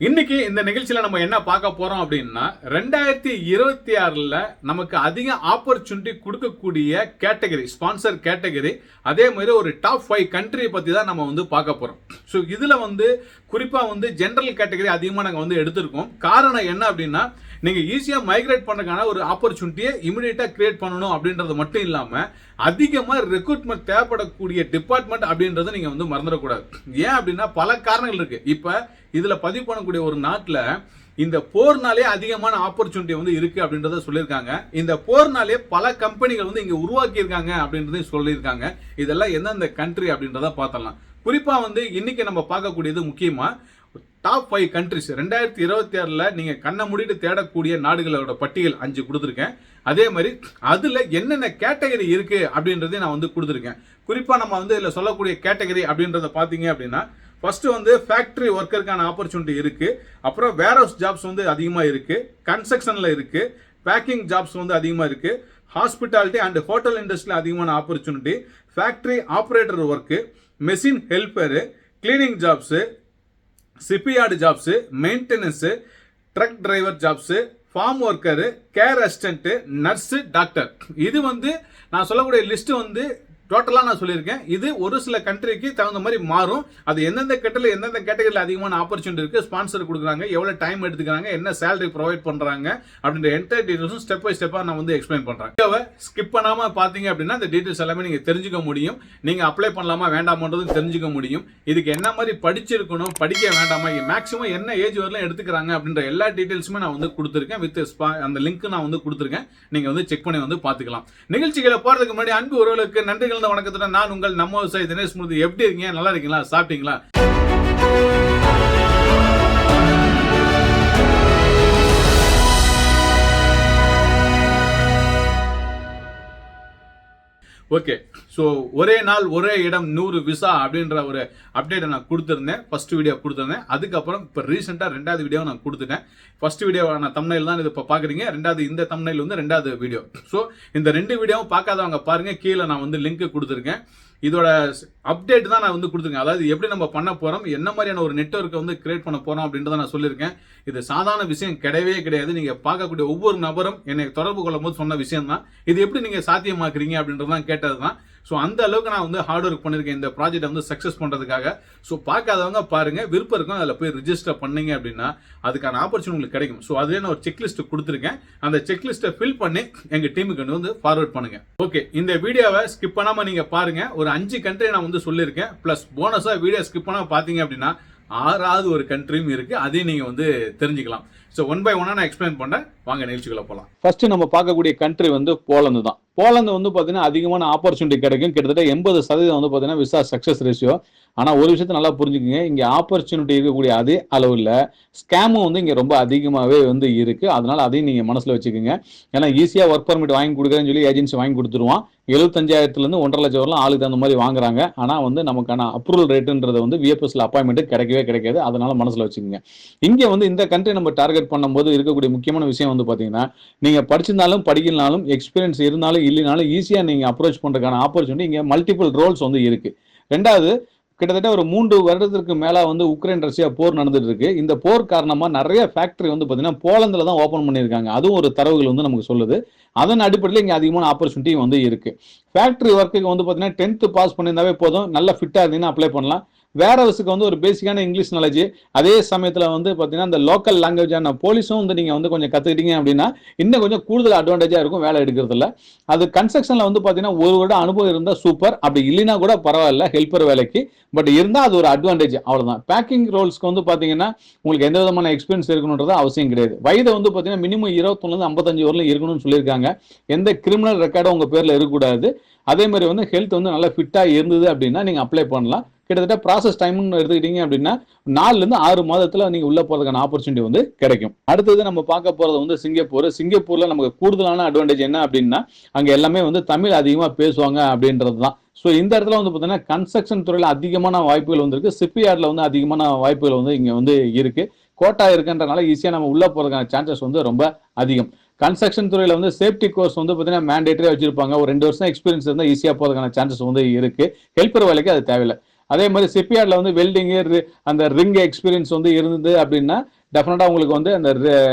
இன்னைக்கு இந்த நிகழ்ச்சியில நம்ம என்ன பார்க்க போறோம் அப்படின்னா 2026ல நமக்கு அதிக ஆப்பர்ச்சுனிட்டி கொடுக்கக்கூடிய கேட்டகரி ஸ்பான்சர் கேட்டகரி, அதே மாதிரி ஒரு டாப் 5 கண்ட்ரியை பத்தி தான் நம்ம வந்து பார்க்க போறோம். ஸோ இதுல வந்து குறிப்பா வந்து ஜெனரல் கேட்டகரி அதிகமாக நாங்கள் வந்து எடுத்திருக்கோம். காரணம் என்ன அப்படின்னா, நீங்க ஈஸியா மைக்ரேட் பண்றதுக்கான ஒரு ஆப்பர்ச்சுனிட்டியை இமிடியேட்டா கிரியேட் பண்ணணும் அப்படின்றது மட்டும் இல்லாம அதிகமா ரெக்ரூட்மெண்ட் தேவைப்படக்கூடிய டிபார்ட்மெண்ட் அப்படின்றத நீங்க வந்து மறந்துடக்கூடாது. ஏன் அப்படின்னா பல காரணங்கள் இருக்கு. இப்ப இதுல பதிவு பண்ணக்கூடிய ஒரு நாட்டுல இந்த போர்னாலே அதிகமான ஆப்பர்ச்சுனிட்டி வந்து இருக்கு அப்படின்றத சொல்லியிருக்காங்க. இந்த போர்னாலே பல கம்பெனிகள் வந்து இங்க உருவாக்கி இருக்காங்க அப்படின்றதையும் சொல்லியிருக்காங்க. இதெல்லாம் எந்தெந்த கண்ட்ரி அப்படின்றத பார்த்தலாம். குறிப்பா வந்து இன்னைக்கு நம்ம பார்க்கக்கூடியது முக்கியமா டாப் 5 கண்ட்ரிஸ் 2026ல நீங்க கண்ணை மூடிட்டு தேடக்கூடிய நாடுகளோட பட்டியல் 5 கொடுத்துருக்கேன். அதே மாதிரி அதுல என்னென்ன கேட்டகரி இருக்கு அப்படின்றதையும் நான் வந்து கொடுத்துருக்கேன். குறிப்பா நம்ம வந்து இதுல சொல்லக்கூடிய கேட்டகரி அப்படின்றத பாத்தீங்க அப்படின்னா, ஃபர்ஸ்ட் வந்து ஃபேக்டரி ஒர்க்கருக்கான ஆப்பர்ச்சுனிட்டி இருக்கு. அப்புறம் வேர்ஹவுஸ் ஜாப்ஸ் வந்து அதிகமா இருக்கு, கன்ஸ்ட்ரக்ஷன்ல இருக்கு, பேக்கிங் ஜாப்ஸ் வந்து அதிகமா இருக்கு, ஹாஸ்பிட்டாலிட்டி அண்ட் ஹோட்டல் இண்டஸ்ட்ரியில் அதிகமான opportunity, factory operator work, machine helper, cleaning jobs, shipyard jobs, maintenance, truck driver jobs, farm worker, care assistant, nurse, doctor. இது வந்து நான் சொல்லக்கூடிய லிஸ்ட் வந்து டோட்டலாக நான் சொல்லியிருக்கேன். இது ஒரு சில கண்ட்ரிக்கு தகுந்த மாதிரி மாறும். அது எந்தெந்த கட்டத்தில் எந்தெந்த கேட்டகரியில் அதிகமான ஆப்பர்ச்சுனிட்டி இருக்குது, ஸ்பான்சர் கொடுக்குறாங்க, எவ்வளோ டைம் எடுத்துக்கிறாங்க, என்ன சேலரி ப்ரொவைட் பண்ணுறாங்க அப்படின்ற என்டையர் டீட்டெயில்ஸும் ஸ்டெப் பை ஸ்டெப்பாக நான் வந்து எக்ஸ்பிளைன் பண்ணுறேன். வீடியோவை ஸ்கிப் பண்ணாமல் பார்த்தீங்க அப்படின்னா இந்த டீட்டெயில்ஸ் எல்லாமே நீங்கள் தெரிஞ்சுக்க முடியும். நீங்கள் அப்ளை பண்ணலாமா வேண்டாமன்றதும் தெரிஞ்சுக்க முடியும். இதுக்கு என்ன மாதிரி படிச்சிருக்கணும், படிக்க வேண்டாமா, மேக்ஸிமம் என்ன ஏஜ் வரலாம் எடுத்துக்கிறாங்க அப்படின்ற எல்லா டீட்டெயில்ஸுமே நான் வந்து கொடுத்துருக்கேன். வித் அந்த லிங்க் நான் வந்து கொடுத்துருக்கேன். நீங்கள் வந்து செக் பண்ணி வந்து பார்த்துக்கலாம். நிகழ்ச்சிகளை போகிறதுக்கு முன்னாடி அன்பு உறவுகளுக்கு நன்றிகள் வணக்கத்துடன் நான் உங்கள் நம்ம விவசாயி தினேஷ் மூர்த்தி. எப்படி இருக்கீங்க? நல்லா இருக்கீங்களா? சாப்பிட்டீங்களா? ஓகே, ஸோ ஒரே நாள் ஒரே இடம் 100 விசா அப்படின்ற ஒரு அப்டேட்டை நான் கொடுத்துருந்தேன். ஃபர்ஸ்ட் வீடியோ கொடுத்துருந்தேன். அதுக்கப்புறம் இப்போ ரீசெண்டாக 2வது வீடியோ நான் கொடுத்துட்டேன். ஃபர்ஸ்ட் வீடியோ நான் தம்ப்நெயில் தான் இது இப்போ பார்க்குறீங்க. 2வது இந்த தம்ப்நெயில் வந்து 2வது வீடியோ. ஸோ இந்த 2 வீடியோவும் பார்க்காதவங்க பாருங்க, கீழே நான் வந்து லிங்க் கொடுத்துருக்கேன். இதோட அப்டேட் தான் நான் வந்து கொடுத்துருக்கேன். அதாவது எப்படி நம்ம பண்ண போறோம், என்ன மாதிரியான ஒரு நெட்வொர்க்கை வந்து கிரியேட் பண்ண போறோம் அப்படின்றத நான் சொல்லியிருக்கேன். இது சாதாரண விஷயம் கிடையவே கிடையாது. நீங்க பார்க்கக்கூடிய ஒவ்வொரு நபரும் என்னை தொடர்பு கொள்ளும் போது சொன்ன விஷயம் தான். இது எப்படி நீங்க சாத்தியமாக்குறீங்க அப்படின்றதான் கேட்டது தான். ஸோ அந்த அளவுக்கு நான் வந்து ஹார்ட் ஒர்க் பண்ணியிருக்கேன் இந்த ப்ராஜெக்ட் வந்து சக்ஸஸ் பண்ணுறதுக்காக. ஸோ பார்க்காதவங்க பாருங்க, விருப்பம் இருக்கும் அதில் போய் ரிஜிஸ்டர் பண்ணீங்க அப்படின்னா அதுக்கான ஆப்பர்ச்சுனிட்டி உங்களுக்கு கிடைக்கும். ஸோ அதுலேயே நான் ஒரு செக்லிஸ்ட் கொடுத்துருக்கேன். அந்த செக்லிஸ்ட்டை ஃபில் பண்ணி எங்கள் டீமுக்கு வந்து ஃபார்வர்ட் பண்ணுங்க. ஓகே, இந்த வீடியோவை ஸ்கிப் பண்ணாமல் நீங்கள் பாருங்க. ஒரு 5 கண்ட்ரி நான் வந்து சொல்லியிருக்கேன். ப்ளஸ் போனஸாக வீடியோ ஸ்கிப் பண்ணாமல் பார்த்தீங்க அப்படின்னா 6வது ஒரு கண்ட்ரியும் இருக்கு. அதையும் நீங்க வந்து தெரிஞ்சுக்கலாம். ஸோ ஒன் பை ஒன்னா நான் எக்ஸ்பிளைன் பண்றேன். வாங்க நிகழ்ச்சிக்குள்ள போகலாம். ஃபர்ஸ்ட் நம்ம பார்க்கக்கூடிய கண்ட்ரி வந்து போலந்து தான். போலந்து வந்து பார்த்தீங்கன்னா அதிகமான ஆப்பர்ச்சுனிட்டி கிடைக்கும். கிட்டத்தட்ட 80% வந்து பார்த்தீங்கன்னா விசா சக்சஸ் ரேஷியோ. ஆனால் ஒரு விஷயத்தை நல்லா புரிஞ்சுக்கோங்க, இங்கே ஆப்பர்ச்சுனிட்டி இருக்கக்கூடிய அதே அளவில் ஸ்கேமும் வந்து இங்கே ரொம்ப அதிகமாகவே வந்து இருக்கு. அதனால அதையும் நீங்கள் மனசில் வச்சுக்கோங்க. ஏன்னா ஈஸியாக ஒர்க் பர்மிட் வாங்கி கொடுக்குறேன்னு சொல்லி ஏஜென்சி வாங்கி கொடுத்துருவான். 75,000 1.5 லட்சம் வரலாம் ஆளுக்கு தகுந்த மாதிரி வாங்குறாங்க. ஆனால் வந்து நமக்கான அப்ரூவல் ரேட்டுன்றது வந்து விஎஃப்எஸ்ல அப்பாயின்மெண்ட் கிடைக்கவே கிடைக்காது. அதனால மனசில் வச்சுக்கோங்க. இங்கே வந்து இந்த கண்ட்ரி நம்ம டார்கெட் பண்ணும்போது இருக்கக்கூடிய முக்கியமான விஷயம் வந்து பார்த்தீங்கன்னா, நீங்கள் படிச்சிருந்தாலும் படிக்கலனாலும் எக்ஸ்பீரியன்ஸ் இருந்தாலும் இல்லைனாலும் ஈஸியாக நீங்கள் அப்ரோச் பண்ணுறதுக்கான ஆப்பர்ச்சுனிட்டி இங்கே மல்டிபிள் ரோல்ஸ் வந்து இருக்கு. 2வது, கிட்டத்தட்ட ஒரு 3 வருடத்திற்கு மேல வந்து உக்ரைன் ரஷ்யா போர் நடந்துட்டு இருக்கு. இந்த போர் காரணமா நிறைய ஃபேக்டரி வந்து பாத்தீங்கன்னா போலந்துல தான் ஓபன் பண்ணியிருக்காங்க. அதுவும் ஒரு தரவுகள் வந்து நமக்கு சொல்லுது. அதன் அடிப்படையில் இங்க அதிகமான ஆப்பர்ச்சுனிட்டி வந்து இருக்கு. ஃபேக்டரி ஒர்க்குக்கு வந்து பாத்தீங்கன்னா 10th பாஸ் பண்ணியிருந்தாவே போதும். நல்ல ஃபிட்டா இருந்தீங்கன்னா அப்ளை பண்ணலாம். வேற ஹவுஸுக்கு வந்து ஒரு பேசிக்கான இங்கிலீஷ் நாலேஜ், அதே சமயத்தில் வந்து பார்த்தீங்கன்னா இந்த லோக்கல் லாங்குவேஜான போலீஸும் வந்து நீங்கள் வந்து கொஞ்சம் கற்றுக்கிட்டீங்க அப்படின்னா இன்னும் கொஞ்சம் கூடுதல் அட்வான்டேஜாக இருக்கும் வேலை எடுக்கிறதுல. அது கன்ஸ்ட்ரக்ஷனில் வந்து பார்த்தீங்கன்னா 1 வருடம் அனுபவம் இருந்தால் சூப்பர். அப்படி இல்லைன்னா கூட பரவாயில்ல ஹெல்ப்பர் வேலைக்கு. பட் இருந்தால் அது ஒரு அட்வான்டேஜ், அவ்வளோதான். பேக்கிங் ரோல்ஸ்க்கு வந்து பார்த்தீங்கன்னா உங்களுக்கு எந்த விதமான எக்ஸ்பீரியன்ஸ் இருக்கணுன்றது அவசியம் கிடையாது. வயது வந்து பார்த்தீங்கன்னா மினிமம் 21-55 வரலும் இருக்கணும்னு சொல்லியிருக்காங்க. எந்த கிரிமினல் ரெக்கார்டும் உங்கள் பேரில் இருக்கக்கூடாது. அதே மாதிரி வந்து ஹெல்த் வந்து நல்லா ஃபிட்டாக இருந்தது அப்படின்னா நீங்கள் அப்ளை பண்ணலாம். கிட்டத்தட்ட ப்ராசஸ் டைம்னு எடுத்துக்கிட்டீங்க அப்படின்னா 4-6 மாதத்துல நீங்க உள்ள போறதுக்கான ஆப்பர்ச்சுனிட்டி வந்து கிடைக்கும். அடுத்தது நம்ம பார்க்க போறது வந்து சிங்கப்பூர். சிங்கப்பூர்ல நமக்கு கூடுதலான அட்வான்டேஜ் என்ன அப்படின்னா, அங்க எல்லாமே வந்து தமிழ் அதிகமா பேசுவாங்க அப்படின்றது தான். ஸோ இந்த இடத்துல வந்து பார்த்தீங்கன்னா கன்ஸ்ட்ரக்ஷன் துறையில் அதிகமான வாய்ப்புகள் வந்து இருக்கு. ஷிப்யார்டில் வந்து அதிகமான வாய்ப்புகள் வந்து இங்கே வந்து இருக்கு. கோட்டா இருக்குன்றனால ஈஸியாக நம்ம உள்ள போறதுக்கான சான்சஸ் வந்து ரொம்ப அதிகம். கன்ஸ்ட்ரக்ஷன் துறையில் வந்து சேஃப்டி கோர்ஸ் வந்து பார்த்தீங்கன்னா மேண்டேட்டரியாக வச்சிருப்பாங்க. ஒரு 2 வருஷம் எக்ஸ்பீரியன்ஸ் இருந்தால் ஈஸியாக போறதுக்கான சான்சஸ் வந்து இருக்கு. ஹெல்ப்பர் வேலைக்கு அது தேவையில்லை. அதே மாதிரி ஷிப்யார்டில் வந்து வெல்டிங்கு அந்த ரிங் எக்ஸ்பீரியன்ஸ் வந்து இருந்தது அப்படின்னா டெஃபினட்டாக உங்களுக்கு வந்து அந்த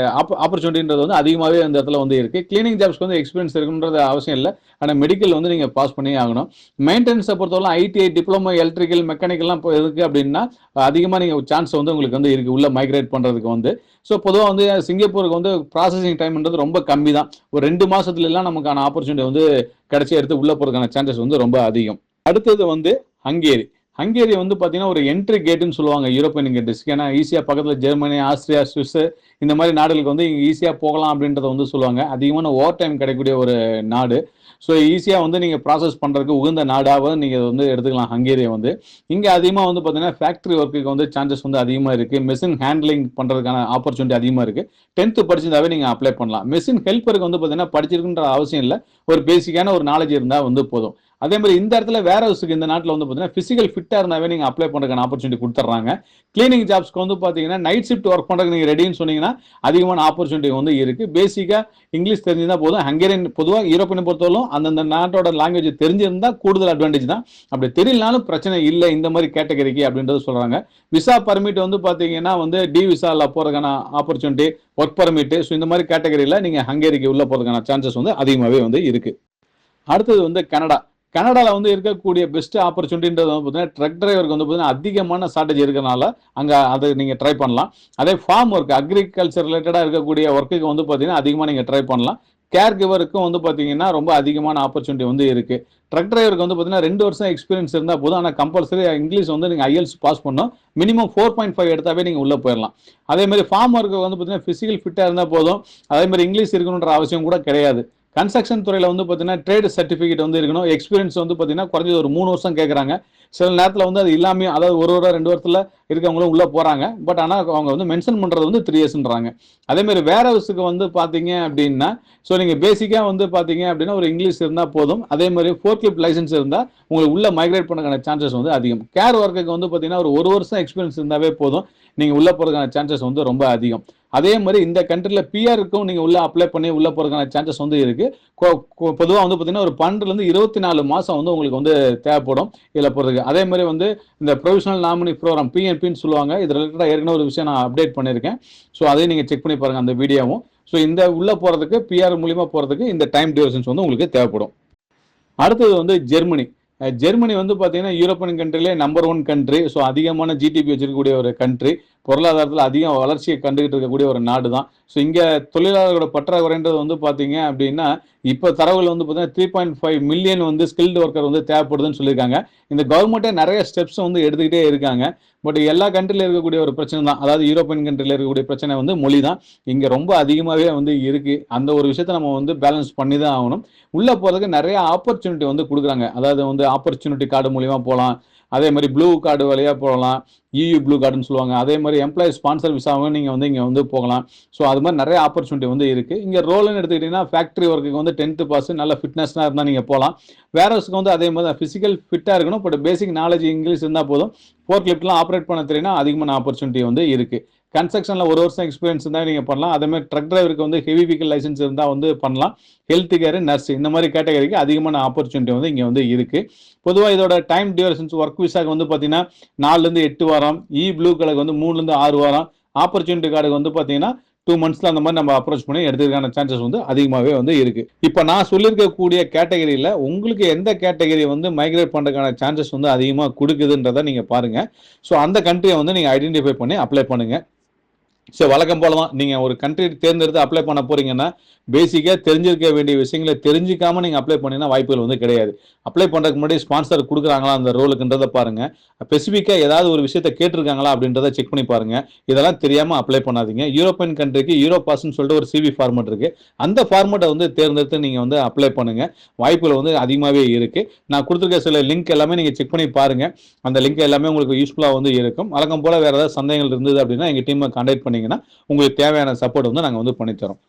ஆப்பர்ச்சுனிட்டின்றது வந்து அதிகமாகவே அந்த இடத்துல வந்து இருக்குது. கிளீனிங் ஜாப்ஸ்க்கு வந்து எக்ஸ்பீரியன்ஸ் இருக்குன்றது அவசியம் இல்லை. ஆனால் மெடிக்கல் வந்து நீங்கள் பாஸ் பண்ணி ஆகணும். மெயின்டெனன்ஸை பொறுத்தவரை ஐடிஐ டிப்ளமோ எலக்ட்ரிக்கல் மெக்கானிக்கல்லாம் இப்போ இருக்குது அப்படின்னா அதிகமாக நீங்கள் சான்ஸ் வந்து உங்களுக்கு வந்து இருக்குது உள்ள மைக்ரேட் பண்ணுறதுக்கு வந்து. ஸோ பொதுவாக வந்து சிங்கப்பூருக்கு வந்து ப்ராசஸிங் டைம்ன்றது ரொம்ப கம்மி தான். ஒரு 2 மாதத்துலலாம் நமக்கான ஆப்பர்ச்சுனிட்டி வந்து கிடைச்சி எடுத்து உள்ளே போகிறதுக்கான சான்சஸ் வந்து ரொம்ப அதிகம். அடுத்தது வந்து ஹங்கேரி. ஹங்கேரி வந்து பார்த்தீங்கன்னா ஒரு என்ட்ரி கேட்டுன்னு சொல்லுவாங்க யூரோப்பியன் கண்ட்ரிஸ்க்கு. ஏன்னா ஈஸியாக பக்கத்தில் ஜெர்மனி, ஆஸ்திரியா, சுவிஸ் இந்த மாதிரி நாடுகளுக்கு வந்து ஈஸியாக போகலாம் அப்படின்றத வந்து சொல்லுவாங்க. அதிகமான ஓவர் டைம் கிடைக்கக்கூடிய ஒரு நாடு. ஸோ ஈஸியாக வந்து நீங்கள் ப்ராசஸ் பண்ணுறதுக்கு உகந்த நாடாக நீங்கள் வந்து எடுத்துக்கலாம் ஹங்கேரியை வந்து. இங்கே அதிகமாக வந்து பார்த்தீங்கன்னா ஃபேக்ட்ரி ஒர்க்குக்கு வந்து சான்சஸ் வந்து அதிகமாக இருக்குது. மெஷின் ஹேண்ட்லிங் பண்ணுறதுக்கான ஆப்பர்ச்சுனிட்டி அதிகமாக இருக்குது. 10th படிச்சிருந்தாவே நீங்கள் அப்ளை பண்ணலாம். மெஷின் ஹெல்ப்பருக்கு வந்து பார்த்தீங்கன்னா படிச்சிருக்குன்ற அவசியம் இல்லை. ஒரு பேசிக்கான ஒரு நாலேஜ் இருந்தால் வந்து போதும். அதே மாதிரி இந்த இடத்துல வேர் ஹவுஸுக்கு இந்த நாட்டில் வந்து பார்த்தீங்கன்னா ஃபிசிக்கல் ஃபிட்டாக இருந்தாவே நீங்கள் அப்ளை பண்ணுறதுக்கான ஆப்பர்ச்சுனிட்டி கொடுத்துட்றாங்க. கிளீனிங் ஜாப்ஸ்க்கு வந்து பார்த்தீங்கன்னா நைட் ஷிஃப்ட் ஒர்க் பண்ணுறதுக்கு நீங்கள் ரெடின்னு சொன்னீங்கன்னா அதிகமான ஆப்பர்ச்சுனிட்டி வந்து இருக்குது. பேசிக்காக இங்கிலீஷ் தெரிஞ்சிருந்தால் போதும். ஹங்கேரியன் பொதுவாக யூரோப்பியனை பொறுத்தவரைக்கும் அந்தந்த நாட்டோட லாங்குவேஜ் தெரிஞ்சிருந்தால் கூடுதல் அட்வான்டேஜ் தான். அப்படி தெரியலனாலும் பிரச்சனை இல்லை இந்த மாதிரி கேட்டகரிக்கு அப்படின்றது சொல்கிறாங்க. விசா பர்மிட் வந்து பார்த்தீங்கன்னா வந்து டி விசாவில் போகிறதுக்கான ஆப்பர்ச்சுனிட்டி, ஒர்க் பர்மிட்டு, ஸோ இந்த மாதிரி கேட்டகரியில் நீங்கள் ஹங்கேரிக்கு உள்ளே போகிறதுக்கான சான்சஸ் வந்து அதிகமாகவே வந்து இருக்குது. அடுத்தது வந்து கனடா. கனடாவில் வந்து இருக்கக்கூடிய பெஸ்ட் ஆப்பர்ச்சுனிட்டின்றது வந்து பார்த்தீங்கன்னா ட்ரக் டிரைவருக்கு வந்து பார்த்தீங்கன்னா அதிகமான ஷார்டேஜ் இருக்கிறனால அங்கே அதை நீங்கள் ட்ரை பண்ணலாம். அதே ஃபார்ம் ஒர்க், அக்ரிகல்ச்சர் ரிலேட்டடாக இருக்கக்கூடிய ஒர்க்குக்கு வந்து பார்த்தீங்கன்னா அதிகமாக நீங்கள் ட்ரை பண்ணலாம். கேர் கிவருக்கும் வந்து பார்த்தீங்கன்னா ரொம்ப அதிகமான ஆப்பர்ச்சுனிட்டி வந்து இருக்குது. ட்ரக் டிரைவருக்கு வந்து பார்த்தீங்கன்னா 2 வருஷம் எக்ஸ்பீரியன்ஸ் இருந்தால் போதும். ஆனால் கம்பல்சரி இங்கிலீஷ் வந்து நீங்கள் ஐஎல்ஸ் பாஸ் பண்ணணும். மினிமம் 4.5 எடுத்தாவே நீங்கள் உள்ளே போயிடலாம். அதே மாதிரி ஃபார்ம் ஒர்க்கு வந்து பார்த்தீங்கன்னா ஃபிசிக்கல் ஃபிட்டாக இருந்தால் போதும். அதே மாதிரி இங்கிலீஷ் இருக்கணுன்ற அவசியம் கூட கிடையாது. கன்ஸ்ட்ரக்ஷன் துறையில் வந்து பார்த்தீங்கன்னா ட்ரேட் சர்டிஃபிகேட் வந்து இருக்கணும். எக்ஸ்பீரியன்ஸ் வந்து பார்த்தீங்கன்னா குறைஞ்சது ஒரு 3 வருஷம் கேட்குறாங்க. சில நேரத்தில் வந்து அது இல்லாமல், அதாவது 1 வருடம் 2 வருஷத்தில் இருக்கவங்களும் உள்ளே போகிறாங்க. பட் ஆனால் அவங்க வந்து மென்ஷன் பண்ணுறது வந்து 3 இயர்ஸ்ன்றாங்க. அதேமாதிரி வேர் ஹவுஸுக்கு வந்து பார்த்தீங்க அப்படின்னா ஸோ நீங்கள் பேசிக்காக வந்து பார்த்தீங்க அப்படின்னா ஒரு இங்கிலீஷ் இருந்தால் போதும். அதே மாதிரி ஃபோர்க்லிஃப்ட் லைசன்ஸ் இருந்தால் உங்களுக்கு உள்ள மைக்ரேட் பண்ணக்கான சான்சஸ் வந்து அதிகம். கேர் ஒர்க்குக்கு வந்து பார்த்தீங்கன்னா ஒரு 1 வருஷம் எக்ஸ்பீரியன்ஸ் இருந்தாவே போதும். நீங்கள் உள்ளே போகிறதுக்கான சான்சஸ் வந்து ரொம்ப அதிகம். அதே மாதிரி இந்த கண்ட்ரியில் பிஆருக்கும் நீங்கள் உள்ளே அப்ளை பண்ணி உள்ளே போகிறதுக்கான சான்சஸ் வந்து இருக்குது. பொதுவாக வந்து பார்த்தீங்கன்னா ஒரு 12 24 மாதம் வந்து உங்களுக்கு வந்து தேவைப்படும் இதில் போகிறதுக்கு. அதே மாதிரி வந்து இந்த ப்ரொவிஷனல் நாமினி ப்ரோக்ராம் பிஎன்பின்னு சொல்லுவாங்க. இது ரிலேட்டடாக ஏற்கனவே ஒரு விஷயம் நான் அப்டேட் பண்ணியிருக்கேன். ஸோ அதையும் நீங்கள் செக் பண்ணி பாருங்கள் அந்த வீடியோவும். ஸோ இந்த உள்ளே போகிறதுக்கு பிஆர் மூலிமா போகிறதுக்கு இந்த டைம் டியூரேஷன்ஸ் வந்து உங்களுக்கு தேவைப்படும். அடுத்தது வந்து ஜெர்மனி. ஜெர்மனி வந்து பார்த்தீங்கன்னா யூரோப்பியன் கண்ட்ரிலே நம்பர் 1 கண்ட்ரி. ஸோ அதிகமான ஜிடிபி வச்சிருக்கக்கூடிய ஒரு கண்ட்ரி. பொருளாதாரத்தில் அதிக வளர்ச்சியை கண்டுகிட்டு இருக்கக்கூடிய ஒரு நாடு தான். ஸோ இங்கே தொழிலாளர்களோட பற்றாக்குறைன்றது வந்து பார்த்தீங்க அப்படின்னா இப்போ தரவுகள் வந்து பார்த்தீங்கன்னா 3.5 மில்லியன் வந்து ஸ்கில்டு ஒர்க்கர் வந்து தேவைப்படுதுன்னு சொல்லியிருக்காங்க. இந்த கவர்மெண்ட்டே நிறைய ஸ்டெப்ஸ் வந்து எடுத்துக்கிட்டே இருக்காங்க. பட் எல்லா கண்ட்ரியில் இருக்கக்கூடிய ஒரு பிரச்சனை தான், அதாவது யூரோப்பியன் கண்ட்ரியில் இருக்கக்கூடிய பிரச்சனை வந்து மொழி தான். இங்கே ரொம்ப அதிகமாகவே வந்து இருக்குது. அந்த ஒரு விஷயத்தை நம்ம வந்து பேலன்ஸ் பண்ணி தான் ஆகணும். உள்ளே போகிறதுக்கு நிறைய ஆப்பர்ச்சுனிட்டி வந்து கொடுக்குறாங்க. அதாவது வந்து ஆப்பர்ச்சுனிட்டி கார்டு மூலிமா போகலாம். அதே மாதிரி ப்ளூ கார்டு வழியாக போகலாம். EU ப்ளூ கார்டுன்னு சொல்லுவாங்க. அதே மாதிரி எம்ப்ளாயி ஸ்பான்சர் விசாவும் நீங்கள் வந்து இங்கே வந்து போகலாம். ஸோ அது மாதிரி நிறைய ஆப்பர்ச்சுனிட்டி வந்து இருக்குது. இங்கே ரோல்னு எடுத்துக்கிட்டிங்கன்னா ஃபேக்ட்ரி ஒர்க்குக்கு வந்து 10th பாஸ் நல்ல ஃபிட்னஸ்னாக இருந்தால் நீங்கள் போகலாம். வேர் ஹவுஸுக்கு வந்து அதே மாதிரி ஃபிசிக்கல் ஃபிட்டாக இருக்கணும். பட் பேசிக் நாலேஜ் இங்கிலீஷ் இருந்தால் போதும். ஃபோர்க்லிஃப்ட்லாம் ஆப்ரேட் பண்ண தெரியும்னா அதிகமான ஆப்பர்ச்சுனிட்டி வந்து இருக்குது. கன்ஸ்ட்ரக்ஷனில் 1 வருஷம் எக்ஸ்பீரியன்ஸ் இருந்தால் நீங்கள் பண்ணலாம். அதேமாதிரி ட்ரக் டிரைவருக்கு வந்து ஹெவி வெஹிக்கல் லைசன்ஸ் இருந்தால் வந்து பண்ணலாம். ஹெல்த் கேர், நர்ஸ் இந்த மாதிரி கேட்டகரிக்கு அதிகமான ஆப்பர்ச்சுனிட்டி வந்து இங்கே வந்து இருக்குது. பொதுவாக இதோட டைம் டியூரேஷன்ஸ் ஒர்க் விசாக்கு வந்து பார்த்தீங்கன்னா 4 8 வாரம், ப்ளூ கார்டுக்கு வந்து 3 6 வாரம், ஆப்பர்ச்சுனிட்டி கார்டுக்கு வந்து பார்த்தீங்கன்னா 2 monthsல அந்த மாதிரி நம்ம அப்ரோச் பண்ணி எடுத்துக்கான சான்சஸ் வந்து அதிகமாகவே வந்து இருக்கு. இப்போ நான் சொல்லியிருக்கக்கூடிய கேட்டகரியில் உங்களுக்கு எந்த கேட்டகரி வந்து மைக்ரேட் பண்ணுறதுக்கான சான்சஸ் வந்து அதிகமாக கொடுக்குதுன்றதை நீங்கள் பாருங்கள். ஸோ அந்த கண்ட்ரியை வந்து நீங்கள் ஐடென்டிஃபை பண்ணி அப்ளை பண்ணுங்கள். ஸோ வழக்கம் போல தான் நீங்கள் ஒரு கண்ட்ரி தேர்ந்தெடுத்து அப்ளை பண்ண போறீங்கன்னா பேசிக்காக தெரிஞ்சிருக்க வேண்டிய விஷயங்களை தெரிஞ்சிக்காம நீங்கள் அப்ளை பண்ணினா வாய்ப்புகள் வந்து கிடையாது. அப்ளை பண்ணுறதுக்கு முன்னாடி ஸ்பான்சர் கொடுக்குறாங்களா அந்த ரோலுக்குன்றதை பாருங்கள். ஸ்பெசிஃபிக்காக ஏதாவது ஒரு விஷயத்தை கேட்டிருக்காங்களா அப்படின்றத செக் பண்ணி பாருங்கள். இதெல்லாம் தெரியாமல் அப்ளை பண்ணாதீங்க. யூரோப்பியன் கண்ட்ரிக்கு யூரோ பாஸ்ன்னு சொல்லிட்டு ஒரு CV ஃபார்மெட் இருக்குது. அந்த ஃபார்மெட்டை வந்து தேர்ந்தெடுத்து நீங்கள் வந்து அப்ளை பண்ணுங்கள். வாய்ப்புகள் வந்து அதிகமாகவே இருக்குது. நான் கொடுத்துருக்க சில லிங்க் எல்லாமே நீங்கள் செக் பண்ணி பாருங்கள். அந்த லிங்க் எல்லாமே உங்களுக்கு யூஸ்ஃபுல்லாக வந்து இருக்கும். வழக்கம் போல் வேறு ஏதாவது சந்தேகங்கள் இருந்தது அப்படின்னா எங்கள் டீமை கான்டாக்ட் பண்ணிங்கன்னா உங்களுக்கு தேவையான சப்போர்ட் வந்து நாங்கள் வந்து பண்ணித்தரோம்.